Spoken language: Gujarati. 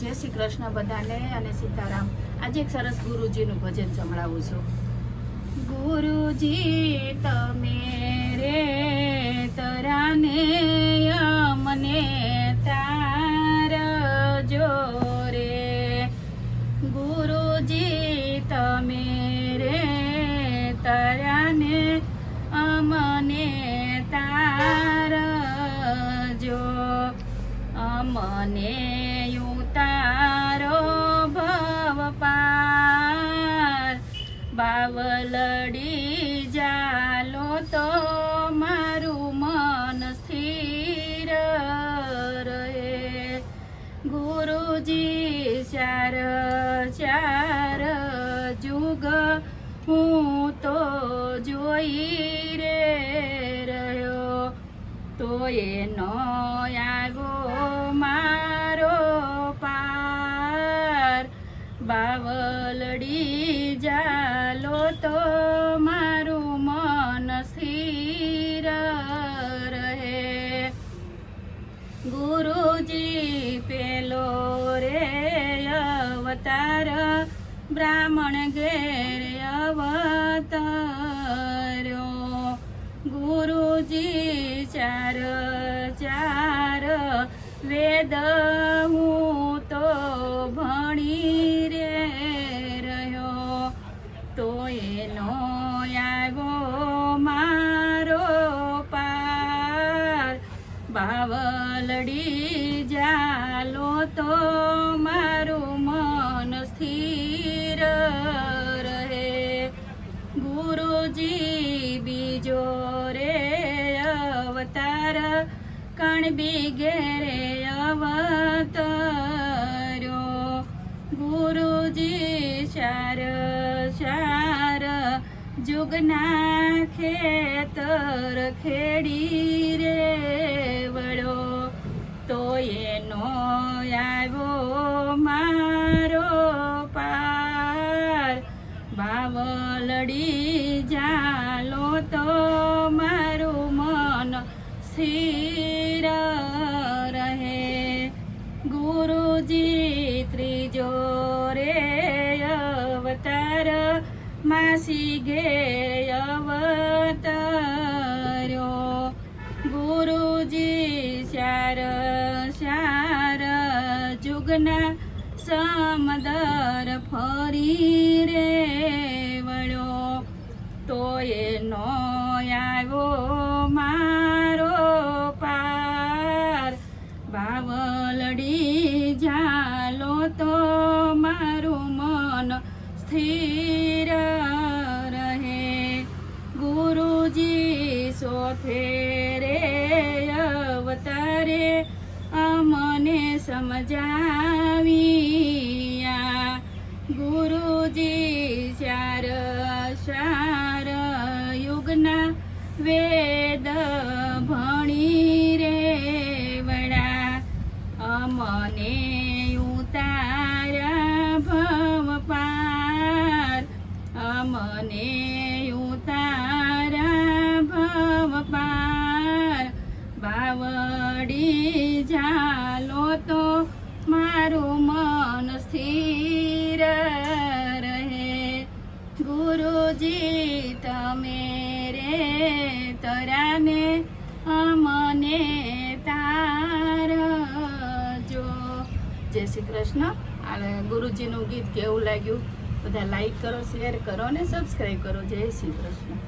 જય શ્રી કૃષ્ણ બધાને અને સીતારામ। આજે એક સરસ ગુરુજીનું ભજન સંભળાવું છું। ગુરુજી તમે રે તરાને અમને તારજો રે, ગુરુજી તમે રે તરાને અમને તારજો, અમને ઉતારો ભવ પાર, બાવલડી જાલો તો મારું મન સ્થિર રહે। ગુરુજી ચાર ચાર જુગ હું તો જોઈ રે રહ્યો, તો એનો આવ્યો મારો પાર, બાવલડી જાલો તો મારું મન સ્થિર રહે। ગુરુજી પેલો રે અવતાર બ્રાહ્મણ ઘેર અવતાર્યો, ગુરુજી ચાર ચાર વેદ હું તો ભણી રે રહ્યો, તો એનો આવ્યો મારો પાર, બાવલડી જાલો તો મારું મન સ્થિર રહે। ગુરુજી બીજો રે અવતાર કણબી ઘેરે અવતાર્યો, ગુરુજી ચાર ચાર જુગના ખેતર ખેડી રે વળો, તો એનો આવ્યો મારો પાર, બાવલડી જાલો તો મારું મન સ્થિર રહે। ગુરુજી ત્રીજો રે અવતાર માસી ઘેર અવતાર્યો, ગુરુજી ચાર ચાર જુગના સમદર ફરી રે વળ્યો, તો એનો આવ્યો મારો પાર, બાવલડી જાલો તો મારું મન સ્થિર રહે। ગુરુજી સોથે રે અવતારે અમને સમજાવ્યા, ગુરુજી ચાર ચાર યુગના વેદ ભણી રે વડા, અમને ઉતાર્યા ભવ પાર, અમને ઉતાર્યા ભવ પાર, બાવડી જાલો તો મારું મન સ્થિર રહે। ગુરુજી તમે રે તરાને અમને તારજો। જય શ્રી કૃષ્ણ। આ ગુરુજીનું ગીત કેવું લાગ્યું બધા લાઈક કરો, શેર કરો અને સબસ્ક્રાઈબ કરો। જય શ્રી કૃષ્ણ।